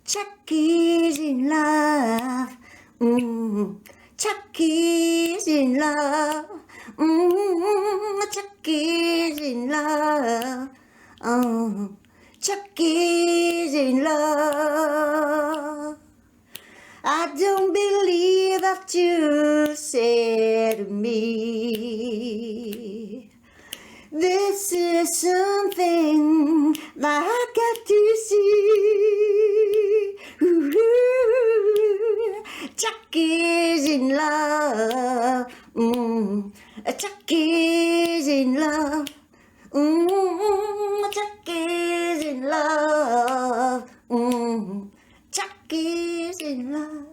Chucky's in love. Chucky's in love. Chucky's in love. Chucky's in love. I don't believe that you said to me, this is something that I got to see. Ooh, Chucky's in love. Chucky's in love. Chucky's in love. Chucky's in love.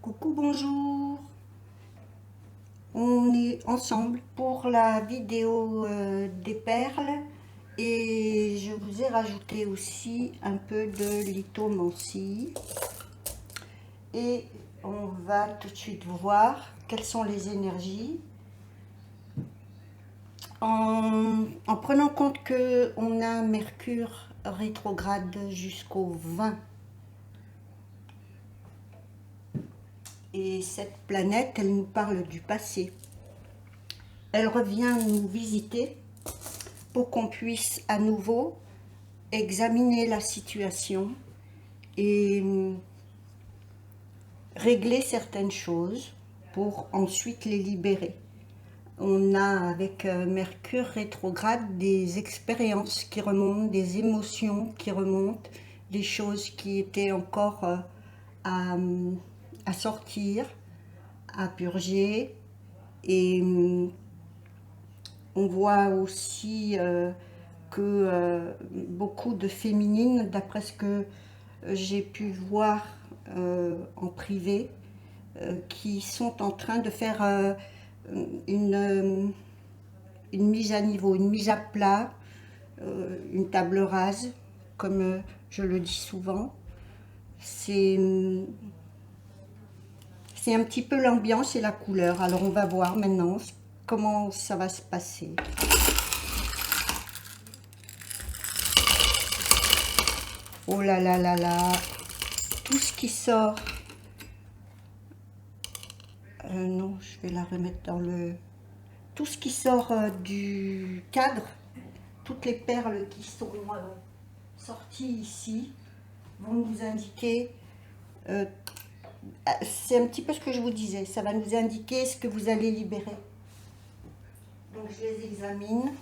Coucou, bonjour. On est ensemble pour la vidéo des perles et je vous ai rajouté aussi un peu de lithomancie et on va tout de suite voir quelles sont les énergies en prenant compte que on a un Mercure rétrograde jusqu'au 20. Et cette planète, elle nous parle du passé. Elle revient nous visiter pour qu'on puisse à nouveau examiner la situation et régler certaines choses pour ensuite les libérer. On a avec Mercure rétrograde des expériences qui remontent, des émotions qui remontent, des choses qui étaient encore à sortir, à purger. Et on voit aussi que beaucoup de féminines, d'après ce que j'ai pu voir en privé, qui sont en train de faire une mise à niveau, une mise à plat, une table rase, comme je le dis souvent. C'est un petit peu l'ambiance et la couleur. Alors on va voir maintenant comment ça va se passer. Oh là là là là, tout ce qui sort. Non, je vais la remettre dans le... Tout ce qui sort du cadre, toutes les perles qui sont sorties ici, vont nous indiquer... c'est un petit peu ce que je vous disais, ça va nous indiquer ce que vous allez libérer. Donc je les examine.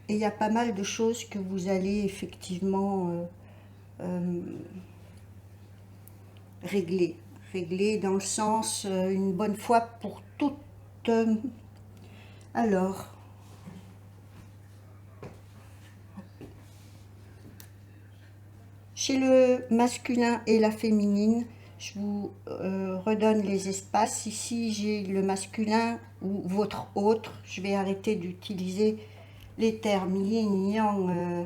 Et il y a pas mal de choses que vous allez effectivement régler. Régler dans le sens une bonne fois pour toutes. Alors, chez le masculin et la féminine, je vous redonne les espaces. Ici, j'ai le masculin ou votre autre. Je vais arrêter d'utiliser les termes yin, yang,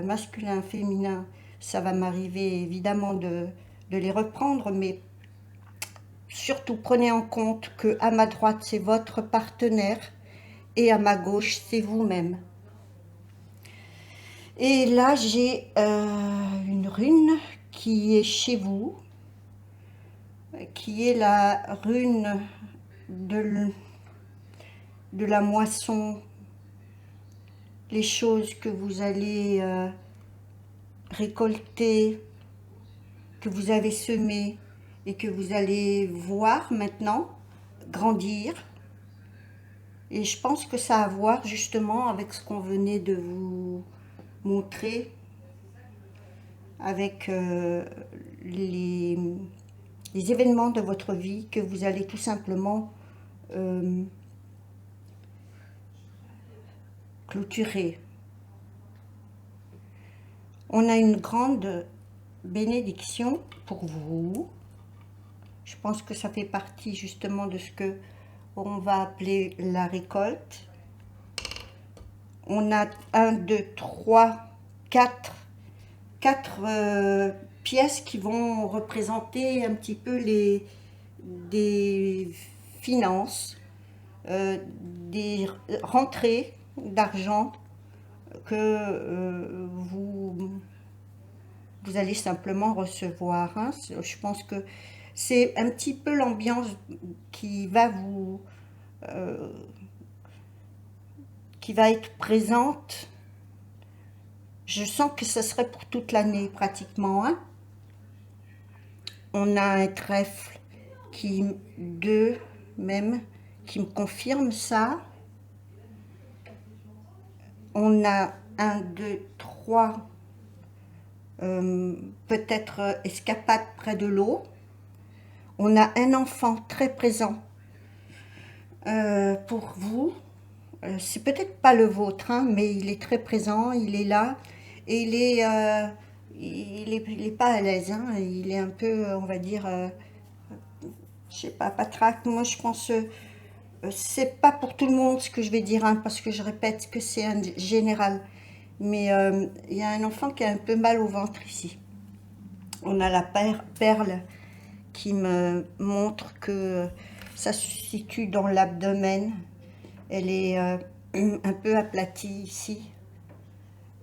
masculin, féminin. Ça va m'arriver évidemment de les reprendre, mais surtout prenez en compte que à ma droite, c'est votre partenaire et à ma gauche, c'est vous-même. Et là, j'ai une rune qui est chez vous, qui est la rune de la moisson, les choses que vous allez récolter, que vous avez semées et que vous allez voir maintenant grandir. Et je pense que ça a à voir justement avec ce qu'on venait de vous montrer, avec les événements de votre vie que vous allez tout simplement clôturer. On a une grande bénédiction pour vous. Je pense que ça fait partie justement de ce que on va appeler la récolte. On a 1, 2, 3, 4 pièces qui vont représenter un petit peu des finances, des rentrées d'argent que vous allez simplement recevoir. Hein. Je pense que c'est un petit peu l'ambiance qui va euh, qui va être présente. Je sens que ce serait pour toute l'année pratiquement. Hein. On a un trèfle deux même, qui me confirme ça. On a un, deux, trois, peut-être escapade près de l'eau. On a un enfant très présent pour vous. C'est peut-être pas le vôtre, hein, mais il est très présent, il est là. Et il est pas à l'aise. Hein, il est un peu, on va dire, je sais pas, patraque. Moi, je pense, c'est pas pour tout le monde ce que je vais dire, hein, parce que je répète que c'est un général. Mais il y a un enfant qui a un peu mal au ventre ici. On a la perle qui me montre que ça se situe dans l'abdomen. Elle est un peu aplatie ici.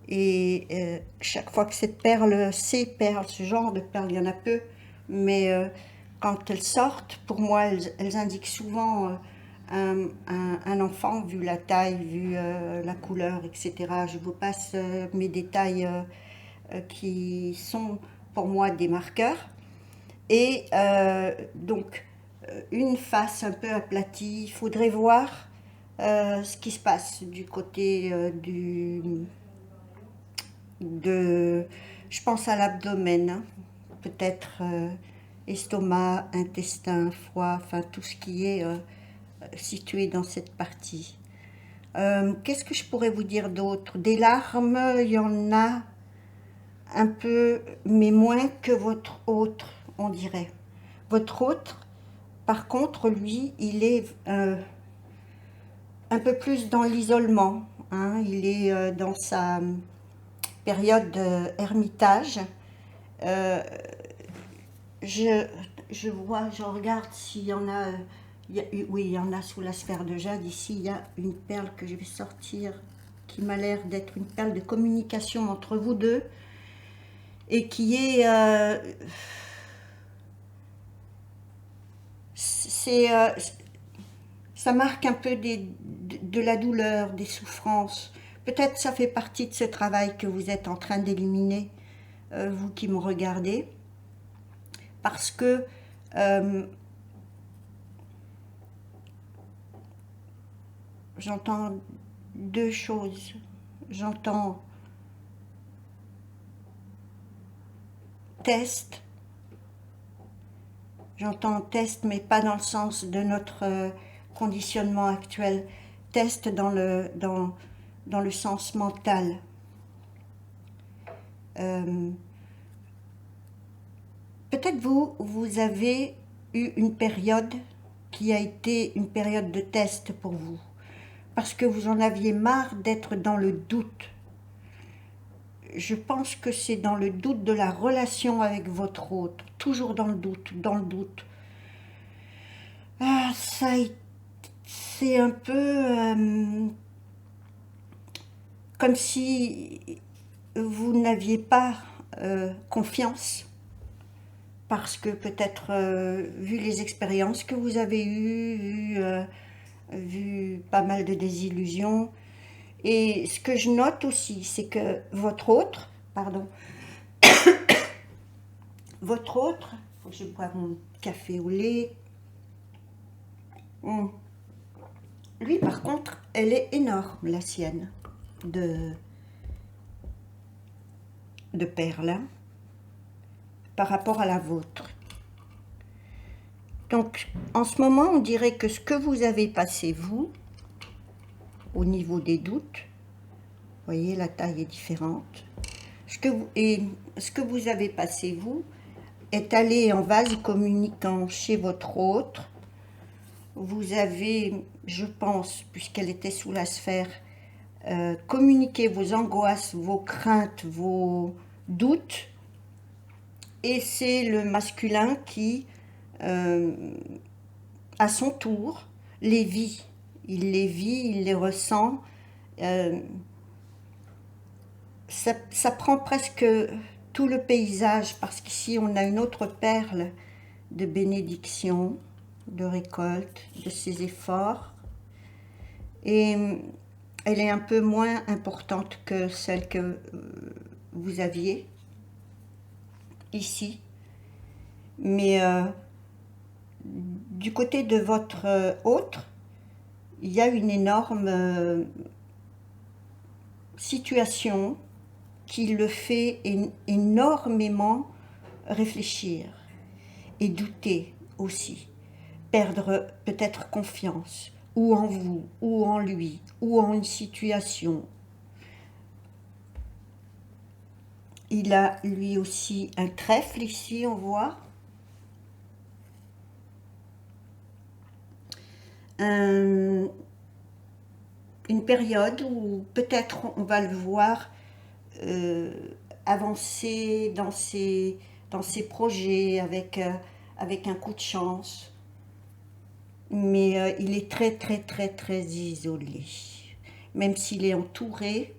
Et chaque fois que ces perles, ce genre de perles, il y en a peu, mais quand elles sortent, pour moi, elles indiquent souvent un enfant, vu la taille, vu la couleur, etc. Je vous passe mes détails qui sont pour moi des marqueurs. Et donc, une face un peu aplatie, il faudrait voir ce qui se passe du côté je pense à l'abdomen, hein. Peut-être estomac, intestin, foie, enfin tout ce qui est situé dans cette partie. Qu'est-ce que je pourrais vous dire d'autre? Des larmes, il y en a un peu, mais moins que votre autre, on dirait. Votre autre, par contre, lui, il est un peu plus dans l'isolement. Hein. Il est dans sa période ermitage. Euh, je, je vois, je regarde s'il y en a, oui, il y en a sous la sphère de jade. Ici, il y a une perle que je vais sortir qui m'a l'air d'être une perle de communication entre vous deux et qui est, c'est, ça marque un peu de la douleur, des souffrances. Peut-être ça fait partie de ce travail que vous êtes en train d'éliminer, vous qui me regardez, parce que j'entends deux choses. J'entends test, j'entends test, mais pas dans le sens de notre conditionnement actuel. Test dans le sens mental. Peut-être vous avez eu une période qui a été une période de test pour vous, parce que vous en aviez marre d'être dans le doute. Je pense que c'est dans le doute de la relation avec votre autre, toujours dans le doute, dans le doute. Ah, c'est un peu comme si vous n'aviez pas confiance, parce que peut-être vu les expériences que vous avez eues, vu pas mal de désillusions. Et ce que je note aussi, c'est que votre autre, faut que je boive mon café au lait. Lui, par contre, elle est énorme, la sienne, de perles, hein, par rapport à la vôtre. Donc, en ce moment, on dirait que ce que vous avez passé, vous, au niveau des doutes, vous voyez, la taille est différente. Ce que vous avez passé, vous, est allé en vase communicant chez votre autre. Vous avez, je pense, puisqu'elle était sous la sphère, communiqué vos angoisses, vos craintes, vos doutes. Et c'est le masculin qui, à son tour, les vit. il les vit, il les ressent. Euh, ça prend presque tout le paysage, parce qu'ici on a une autre perle de bénédiction, de récolte, de ses efforts. Et elle est un peu moins importante que celle que vous aviez ici. Mais du côté de votre autre, il y a une énorme situation qui le fait énormément réfléchir et douter aussi, perdre peut-être confiance, ou en vous, ou en lui, ou en une situation. Il a lui aussi un trèfle ici, on voit. Une période où peut-être on va le voir euh, avancer dans ses projets avec un coup de chance. Mais il est très très très très isolé. Même s'il est entouré,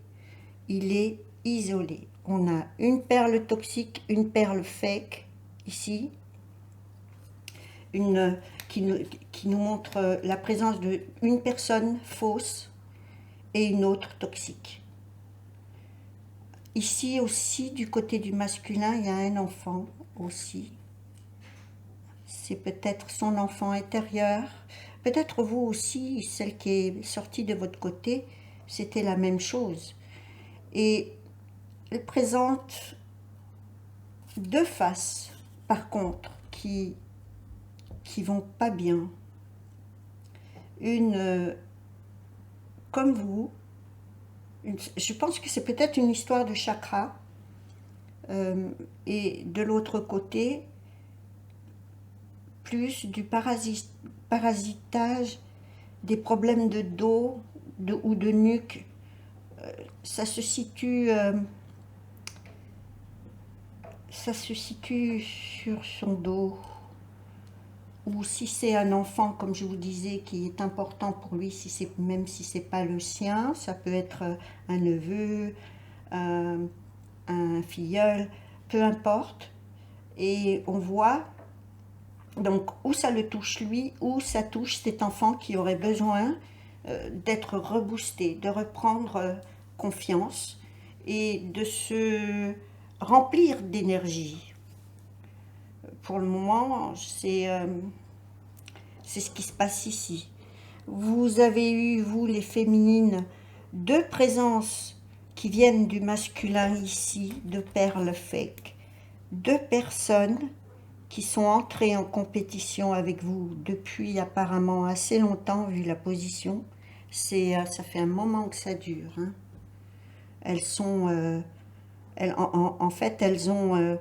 il est isolé. On a une perle toxique, une perle fake ici, une, qui nous montre la présence d'une personne fausse et une autre toxique. Ici aussi, du côté du masculin, il y a un enfant aussi. C'est peut-être son enfant intérieur. Peut-être vous aussi, celle qui est sortie de votre côté, c'était la même chose. Et elle présente deux faces, par contre, qui vont pas bien. Une, comme vous, je pense que c'est peut-être une histoire de chakra. Et de l'autre côté, plus du parasitage, des problèmes de dos ou de nuque. Ça se situe, ça se situe sur son dos. Ou si c'est un enfant, comme je vous disais, qui est important pour lui, même si c'est pas le sien, ça peut être un neveu, un filleul, peu importe. Et on voit donc où ça le touche lui, où ça touche cet enfant qui aurait besoin d'être reboosté, de reprendre confiance et de se remplir d'énergie. Pour le moment, c'est ce qui se passe ici. Vous avez eu, vous les féminines, deux présences qui viennent du masculin ici, de perles fake. Deux personnes qui sont entrées en compétition avec vous depuis apparemment assez longtemps, vu la position. Ça fait un moment que ça dure. Hein. Elles sont... en fait, elles ont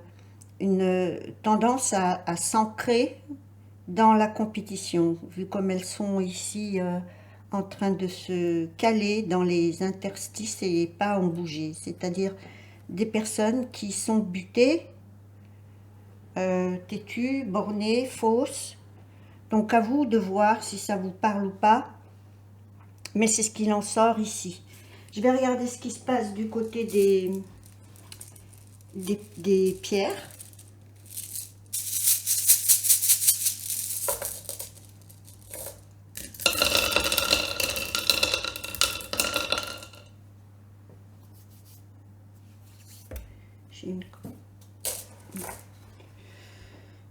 une tendance à s'ancrer dans la compétition, vu comme elles sont ici en train de se caler dans les interstices et pas en bouger. C'est-à-dire des personnes qui sont butées, têtues, bornées, fausses. Donc à vous de voir si ça vous parle ou pas. Mais c'est ce qu'il en sort ici. Je vais regarder ce qui se passe du côté des pierres.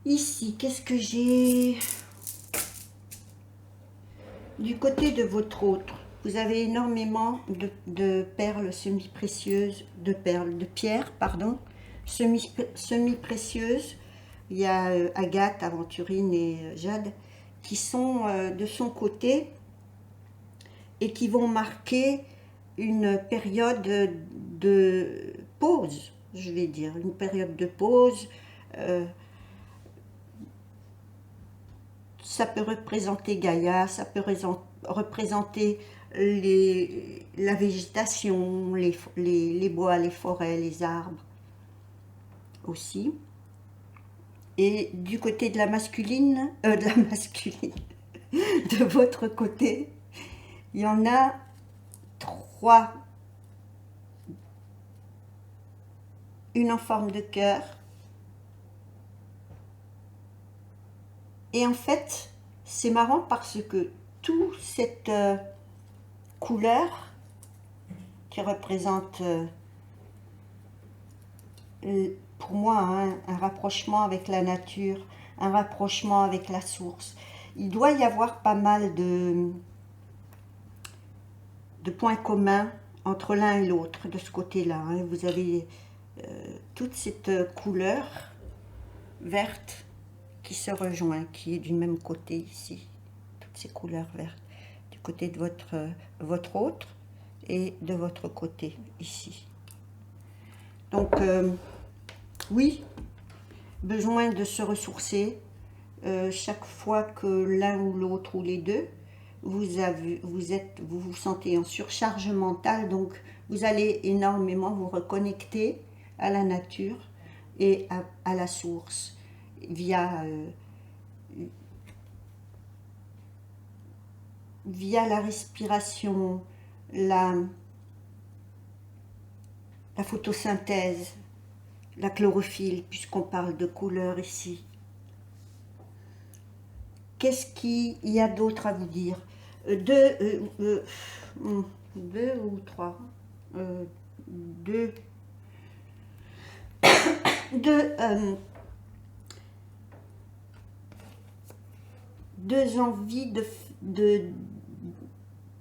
Ici, qu'est-ce que j'ai? Du côté de votre autre, vous avez énormément de perles semi-précieuses, de pierres, pardon, semi-précieuses. Il y a Agathe, Aventurine et Jade qui sont de son côté et qui vont marquer une période de pause, je vais dire, une période de pause. Ça peut représenter Gaïa, ça peut représenter la végétation, les bois, les forêts, les arbres aussi. Et du côté de la masculine, de votre côté, Il y en a 3. Une en forme de cœur. Et en fait, c'est marrant parce que toute cette couleur qui représente pour moi hein, un rapprochement avec la nature, un rapprochement avec la source. Il doit y avoir pas mal de points communs entre l'un et l'autre de ce côté-là. Hein. Vous avez toute cette couleur verte qui se rejoint, qui est du même côté ici. Toutes ces couleurs vertes, du côté de votre autre et de votre côté ici. Donc, oui, besoin de se ressourcer chaque fois que l'un ou l'autre ou les deux, vous vous sentez en surcharge mentale, donc vous allez énormément vous reconnecter à la nature et à la source via la respiration, la photosynthèse, la chlorophylle, puisqu'on parle de couleur ici. Qu'est-ce qu'il y a d'autre à vous dire? Deux ou trois deux envies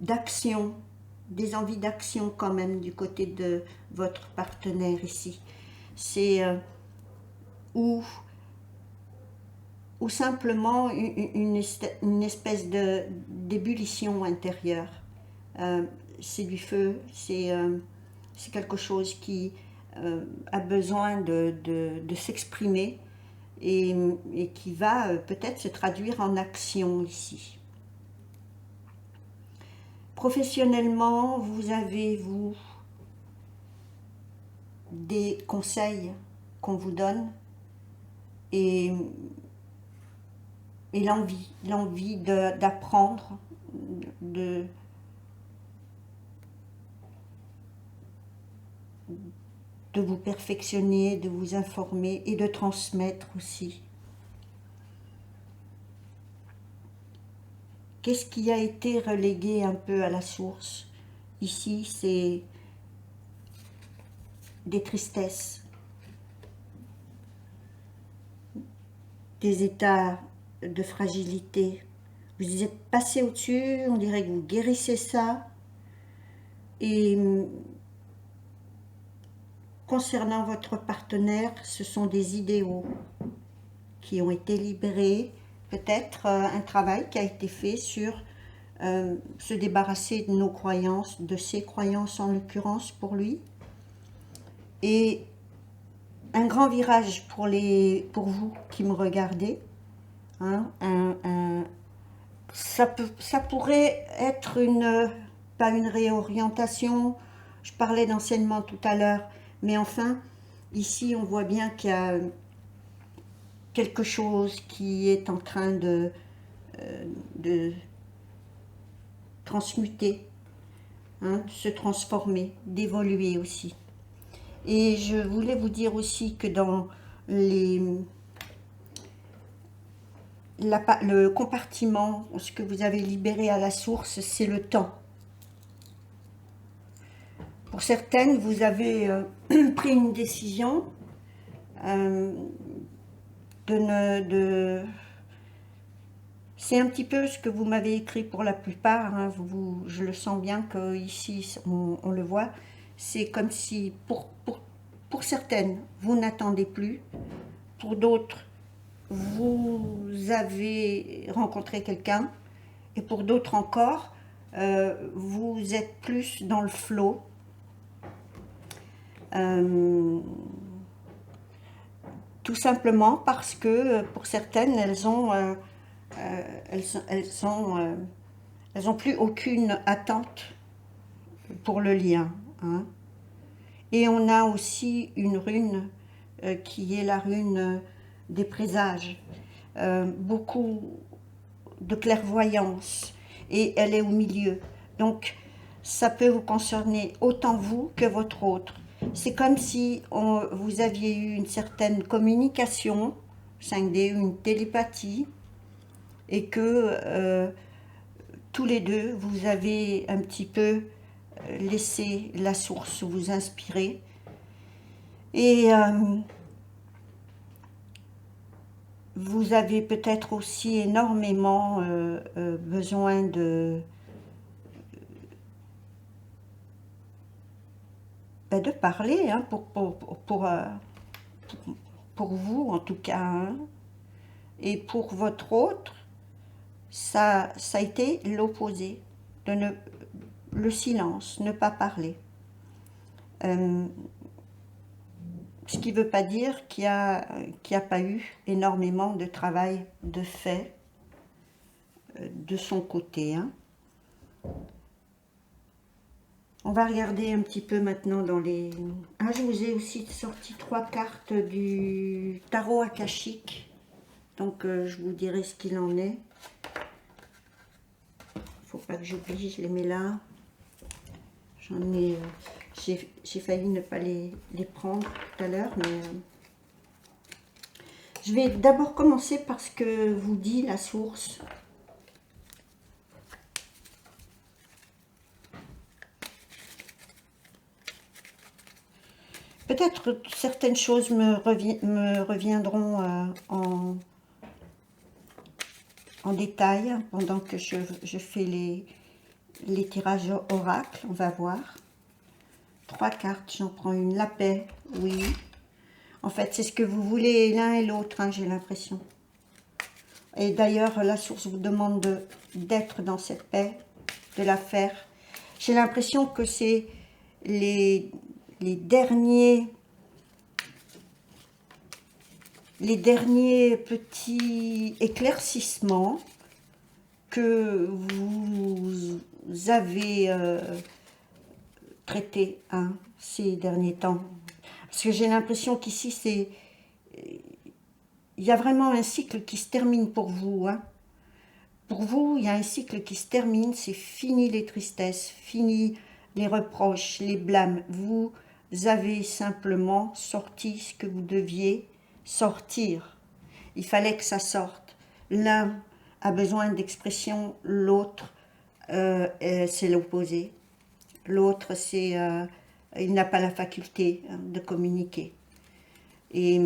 d'action, des envies d'action quand même du côté de votre partenaire ici. C'est ou simplement une espèce d'ébullition intérieure. C'est du feu, c'est quelque chose qui a besoin de s'exprimer et qui va peut-être se traduire en action ici. Professionnellement, vous avez, vous, des conseils qu'on vous donne et l'envie d'apprendre, de vous perfectionner, de vous informer et de transmettre aussi. Qu'est-ce qui a été relégué un peu à la source? Ici, c'est des tristesses, des états de fragilité. Vous êtes passé au-dessus, on dirait que vous guérissez ça. Et concernant votre partenaire, ce sont des idéaux qui ont été libérés. Peut-être un travail qui a été fait sur se débarrasser de nos croyances, de ses croyances en l'occurrence pour lui. Et un grand virage pour vous qui me regardez. Hein, ça pourrait être pas une réorientation, je parlais d'enseignement tout à l'heure, mais enfin, ici on voit bien qu'il y a quelque chose qui est en train de transmuter, hein, de se transformer, d'évoluer aussi. Et je voulais vous dire aussi que dans le compartiment, ce que vous avez libéré à la source, c'est le temps. Pour certaines, vous avez pris une décision c'est un petit peu ce que vous m'avez écrit pour la plupart, hein, je le sens bien que ici on le voit. C'est comme si, pour certaines, vous n'attendez plus. Pour d'autres, vous avez rencontré quelqu'un. Et pour d'autres encore, vous êtes plus dans le flow. Tout simplement parce que pour certaines, elles ont plus aucune attente pour le lien. Hein. Et on a aussi une rune qui est la rune des présages. Beaucoup de clairvoyance. Et elle est au milieu. Donc, ça peut vous concerner autant vous que votre autre. C'est comme si vous aviez eu une certaine communication 5D, une télépathie, et que tous les deux, vous avez un petit peu laissé la source vous inspirer. Et vous avez peut-être aussi énormément besoin de parler, hein, pour vous en tout cas, hein. Et pour votre autre, ça a été l'opposé, le silence, ne pas parler. Ce qui ne veut pas dire qu'il n'y a pas eu énormément de travail de fait de son côté, hein. On va regarder un petit peu maintenant dans les... Ah, je vous ai aussi sorti 3 cartes du tarot akashique. Donc, je vous dirai ce qu'il en est. Faut pas que j'oublie, je les mets là. J'en ai... j'ai failli ne pas les prendre tout à l'heure, mais... je vais d'abord commencer par ce que vous dit la source. Peut-être certaines choses me reviendront en détail pendant que je fais les tirages oracle. On va voir. 3 cartes, j'en prends une. La paix, oui. En fait, c'est ce que vous voulez l'un et l'autre, hein, j'ai l'impression. Et d'ailleurs, la source vous demande d'être dans cette paix, de la faire. J'ai l'impression que c'est les derniers petits éclaircissements que vous avez traités, hein, ces derniers temps. Parce que j'ai l'impression qu'ici, il y a vraiment un cycle qui se termine pour vous, hein. Pour vous, il y a un cycle qui se termine, c'est fini les tristesses, fini les reproches, les blâmes. Vous avez simplement sorti ce que vous deviez sortir. Il fallait que ça sorte. L'un a besoin d'expression, l'autre, c'est l'opposé. L'autre, il n'a pas la faculté, hein, de communiquer. Et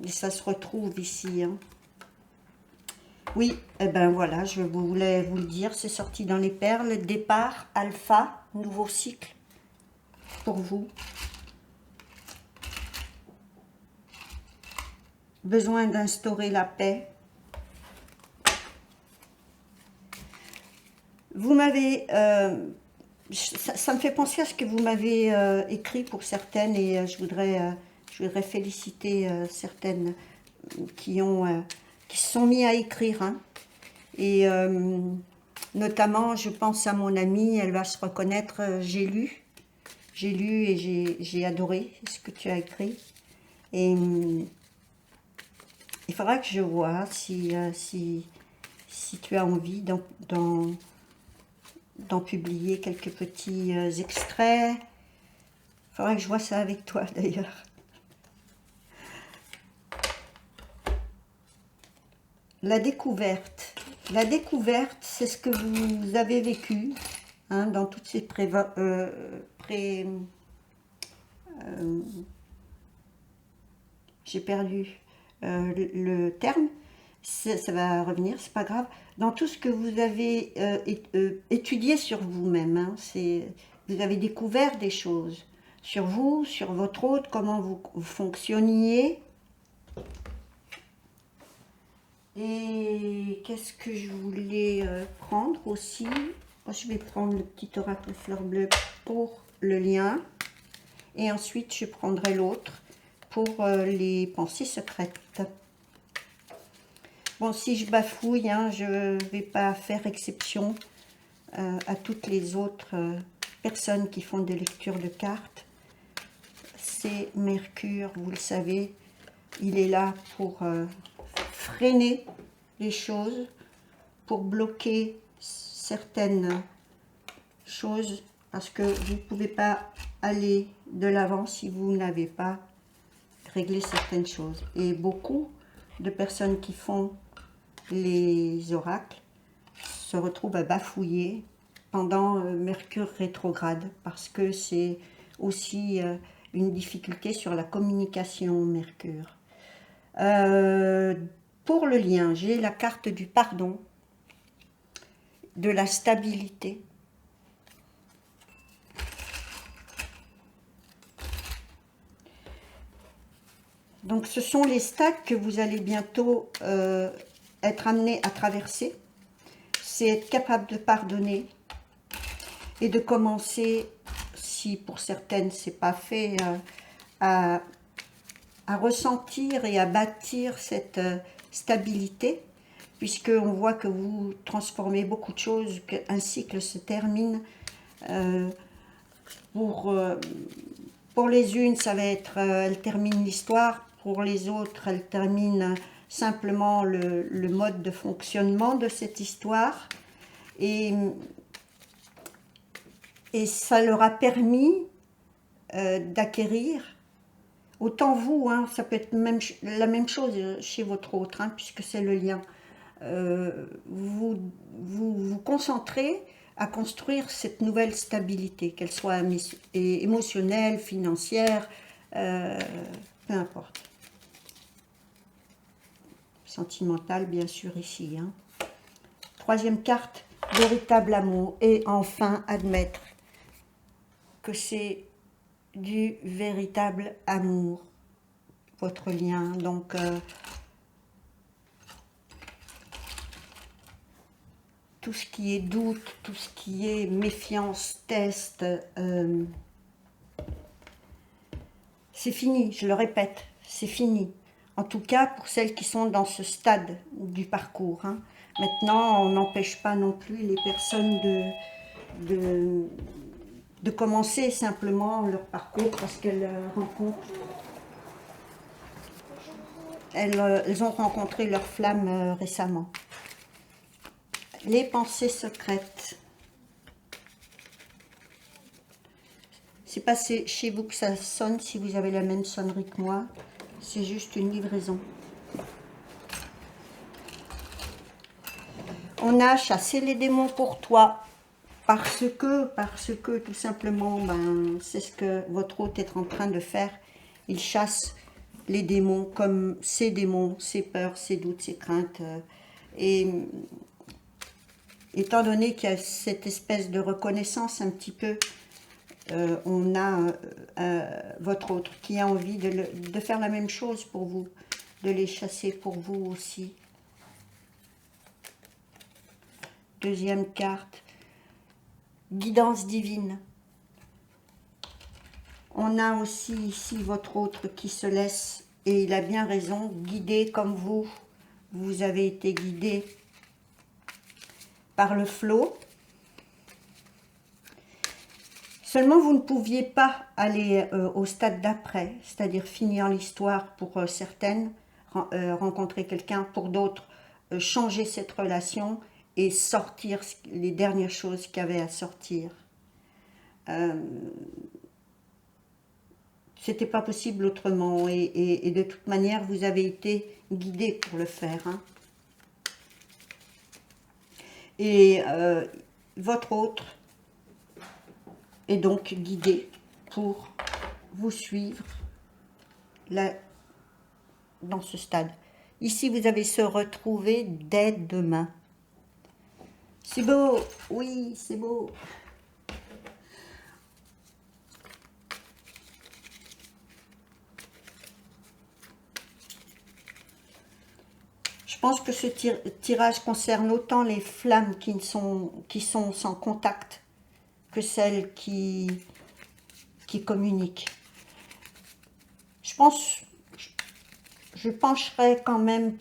ça se retrouve ici, hein. Oui, eh ben voilà, je voulais vous le dire, c'est sorti dans les perles. Départ, alpha, nouveau cycle pour vous. Besoin d'instaurer la paix. Vous m'avez... ça me fait penser à ce que vous m'avez écrit pour certaines, et je voudrais féliciter certaines qui se sont mis à écrire, hein. Et notamment, je pense à mon amie, elle va se reconnaître, j'ai lu et j'ai adoré ce que tu as écrit. Et il faudra que je vois si tu as envie d'en publier quelques petits extraits. Il faudra que je vois ça avec toi d'ailleurs. La découverte. La découverte, c'est ce que vous avez vécu, hein, dans toutes ces j'ai perdu le terme, ça va revenir, c'est pas grave. Dans tout ce que vous avez étudié sur vous-même, hein, vous avez découvert des choses sur vous, sur votre autre, comment vous fonctionniez. Et qu'est-ce que je voulais prendre aussi? Je vais prendre le petit oracle fleur bleue pour le lien. Et ensuite, je prendrai l'autre pour les pensées secrètes. Bon, si je bafouille, hein, je ne vais pas faire exception à toutes les autres personnes qui font des lectures de cartes. C'est Mercure, vous le savez, il est là pour freiner les choses, pour bloquer certaines choses, parce que vous ne pouvez pas aller de l'avant si vous n'avez pas réglé certaines choses. Et beaucoup de personnes qui font les oracles se retrouvent à bafouiller pendant Mercure rétrograde, parce que c'est aussi une difficulté sur la communication, Mercure. Pour le lien, j'ai la carte du pardon, de la stabilité. Donc ce sont les stades que vous allez bientôt être amené à traverser. C'est être capable de pardonner et de commencer, si pour certaines c'est pas fait, à ressentir et à bâtir cette stabilité, puisqu'on voit que vous transformez beaucoup de choses, qu'un cycle se termine. Pour les unes, ça va être, elles terminent l'histoire, pour les autres, elles terminent simplement le mode de fonctionnement de cette histoire. Et ça leur a permis d'acquérir, autant vous, hein, ça peut être même, la même chose chez votre autre, hein, puisque c'est le lien. Vous concentrez à construire cette nouvelle stabilité, qu'elle soit émotionnelle, financière, peu importe. Sentimentale, bien sûr, ici. Hein. Troisième carte, véritable amour. Et enfin, admettre que c'est du véritable amour, votre lien. Donc, tout ce qui est doute, tout ce qui est méfiance, test, c'est fini, je le répète, c'est fini. En tout cas, pour celles qui sont dans ce stade du parcours. Hein. Maintenant, on n'empêche pas non plus les personnes de commencer simplement leur parcours parce qu'elles rencontrent, elles ont rencontré leur flamme récemment. Les pensées secrètes. C'est pas chez vous que ça sonne si vous avez la même sonnerie que moi. C'est juste une livraison. On a chassé les démons pour toi. Parce que tout simplement, ben, c'est ce que votre hôte est en train de faire. Il chasse les démons comme ses démons, ses peurs, ses doutes, ses craintes. Et étant donné qu'il y a cette espèce de reconnaissance un petit peu, on a votre autre qui a envie de faire la même chose pour vous, de les chasser pour vous aussi. Deuxième carte, guidance divine. On a aussi ici votre autre qui se laisse, et il a bien raison, guider comme vous avez été guidé par le flot. Seulement, vous ne pouviez pas aller au stade d'après, c'est-à-dire finir l'histoire pour certaines, rencontrer quelqu'un, pour d'autres, changer cette relation et sortir les dernières choses qu'il y avait à sortir. C'était pas possible autrement et de toute manière, vous avez été guidé pour le faire. Hein. Et votre autre est donc guidé pour vous suivre là, dans ce stade. Ici, vous avez se retrouver dès demain. C'est beau, oui, c'est beau. Je pense que ce tirage concerne autant les flammes qui sont sans contact que celles qui communiquent. Je pencherais quand même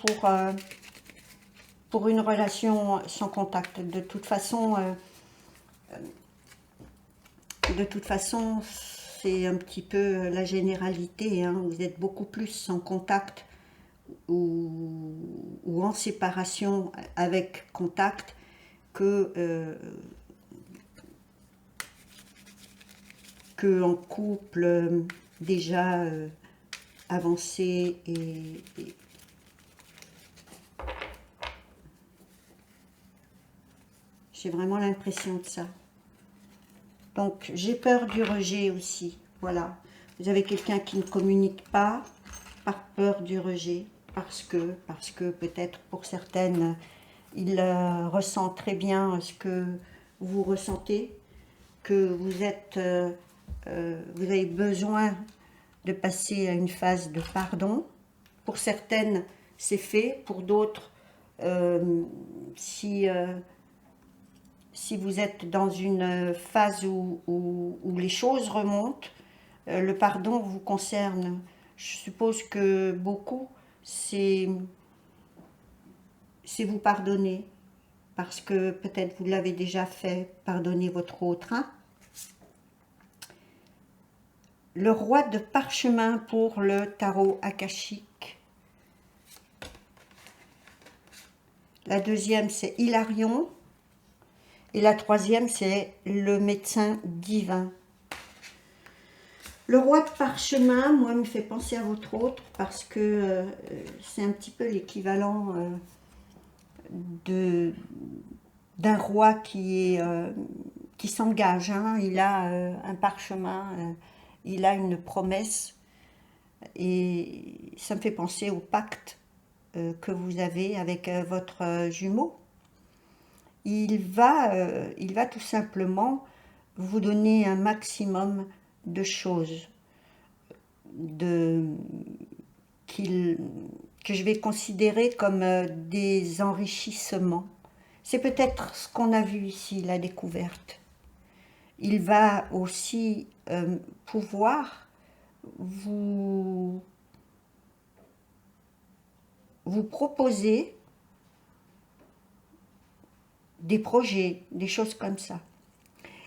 pour une relation sans contact. De toute façon, c'est un petit peu la généralité. Hein. Vous êtes beaucoup plus sans contact ou en séparation avec contact que qu'en couple déjà avancé j'ai vraiment l'impression de ça. Donc, j'ai peur du rejet aussi. Voilà. Vous avez quelqu'un qui ne communique pas par peur du rejet. Parce que peut-être pour certaines, il ressent très bien ce que vous ressentez. Que vous êtes, vous avez besoin de passer à une phase de pardon. Pour certaines, c'est fait. Pour d'autres, si vous êtes dans une phase où les choses remontent, le pardon vous concerne. Je suppose que beaucoup, c'est vous pardonner, parce que peut-être vous l'avez déjà fait, pardonner votre autre. Hein. Le roi de parchemin pour le tarot akashique. La deuxième, c'est Hilarion. Et la troisième, c'est le médecin divin. Le roi de parchemin, moi, me fait penser à votre autre parce que c'est un petit peu l'équivalent d'un roi qui s'engage. Hein. Il a un parchemin, il a une promesse. Et ça me fait penser au pacte que vous avez avec votre jumeau. Il va tout simplement vous donner un maximum de choses que je vais considérer comme des enrichissements. C'est peut-être ce qu'on a vu ici, la découverte. Il va aussi pouvoir vous proposer des projets, des choses comme ça.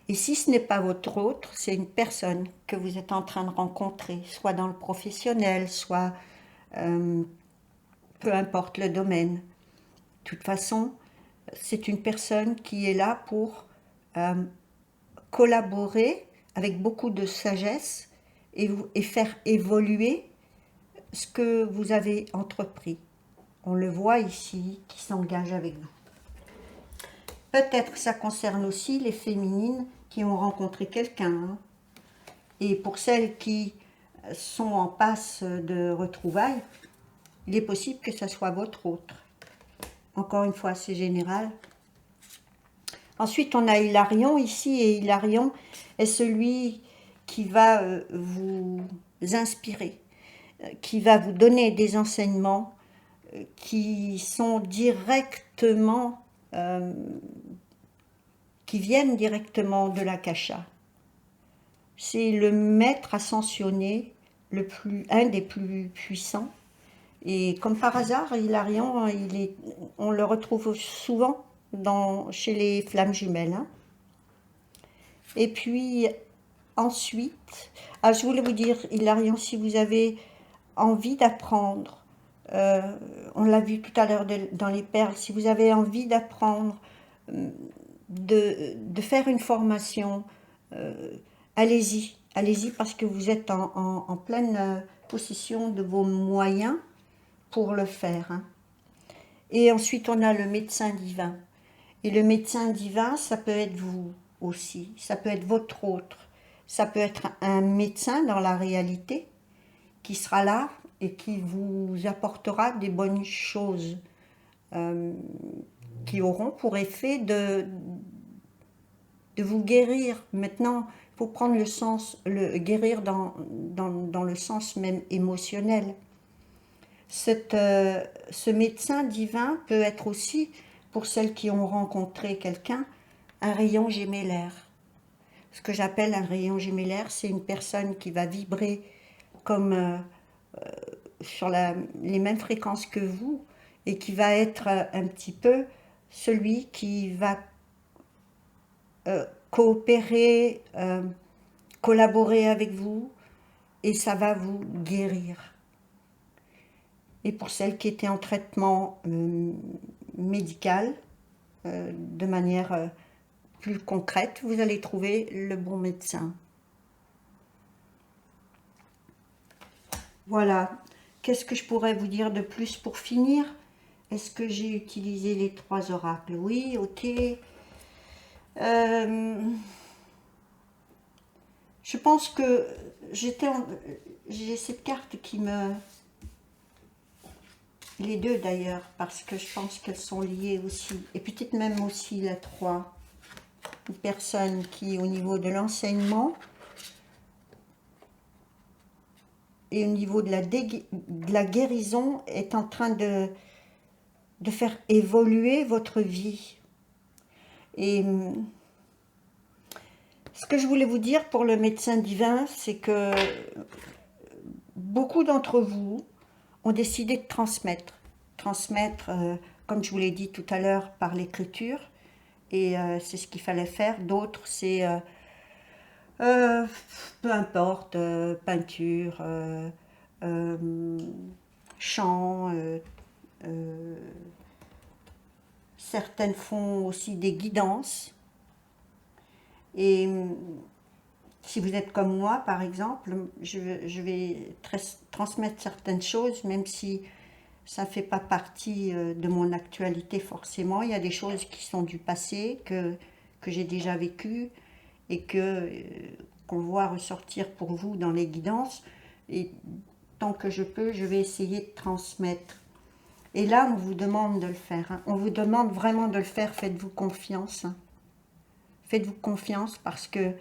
Et si ce n'est pas votre autre, c'est une personne que vous êtes en train de rencontrer, soit dans le professionnel, soit peu importe le domaine. De toute façon, c'est une personne qui est là pour collaborer avec beaucoup de sagesse et faire évoluer ce que vous avez entrepris. On le voit ici, qui s'engage avec vous. Peut-être que ça concerne aussi les féminines qui ont rencontré quelqu'un. Hein. Et pour celles qui sont en passe de retrouvailles, il est possible que ça soit votre autre. Encore une fois, c'est général. Ensuite, on a Hilarion ici, et Hilarion est celui qui va vous inspirer, qui va vous donner des enseignements qui sont directement, qui viennent directement de l'Akasha. C'est le maître ascensionné, un des plus puissants. Et comme par hasard, Hilarion, on le retrouve souvent chez les flammes jumelles. Hein. Et puis ensuite, je voulais vous dire, Hilarion, si vous avez envie d'apprendre, on l'a vu tout à l'heure dans les perles, si vous avez envie d'apprendre, de faire une formation, allez-y parce que vous êtes en pleine possession de vos moyens pour le faire. Hein. Et ensuite, on a le médecin divin. Et le médecin divin, ça peut être vous aussi, ça peut être votre autre, ça peut être un médecin dans la réalité qui sera là et qui vous apportera des bonnes choses qui auront pour effet de vous guérir. Maintenant, il faut prendre le guérir dans le sens même émotionnel. Ce médecin divin peut être aussi, pour celles qui ont rencontré quelqu'un, un rayon gémellaire. Ce que j'appelle un rayon gémellaire, c'est une personne qui va vibrer comme sur les mêmes fréquences que vous et qui va être un petit peu celui qui va coopérer, collaborer avec vous et ça va vous guérir. Et pour celles qui étaient en traitement médical, de manière plus concrète, vous allez trouver le bon médecin. Voilà. Qu'est-ce que je pourrais vous dire de plus pour finir? Est-ce que j'ai utilisé les 3 oracles? Oui, ok. Euh, je pense que j'ai cette carte qui me... Les deux d'ailleurs, parce que je pense qu'elles sont liées aussi. Et peut-être même aussi la 3. Une personne qui, au niveau de l'enseignement et au niveau de la guérison, est en train de faire évoluer votre vie. Et ce que je voulais vous dire pour le médecin divin, c'est que beaucoup d'entre vous ont décidé de transmettre. Transmettre, comme je vous l'ai dit tout à l'heure, par l'écriture. Et c'est ce qu'il fallait faire. D'autres, c'est euh, peu importe, peinture, euh, chant. Euh, Certaines font aussi des guidances. Et si vous êtes comme moi, par exemple, je vais transmettre certaines choses, même si ça ne fait pas partie de mon actualité forcément. Il y a des choses qui sont du passé, que j'ai déjà vécues et qu'on voit ressortir pour vous dans les guidances. Et tant que je peux, je vais essayer de transmettre. Et là, on vous demande de le faire. Hein. On vous demande vraiment de le faire. Faites-vous confiance. Hein. Faites-vous confiance parce que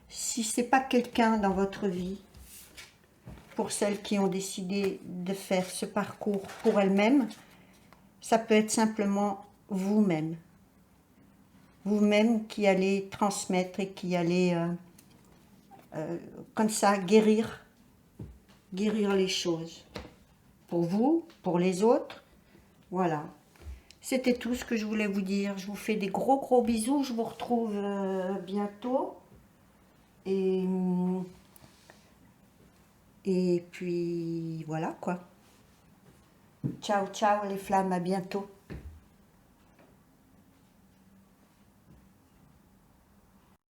si c'est pas quelqu'un dans votre vie, pour celles qui ont décidé de faire ce parcours pour elles-mêmes, ça peut être simplement vous-même. Vous-même qui allez transmettre et qui allez, comme ça, guérir les choses. Pour vous, pour les autres, voilà. C'était tout ce que je voulais vous dire. Je vous fais des gros gros bisous. Je vous retrouve bientôt. Et, et puis voilà quoi. Ciao ciao les flammes, à bientôt.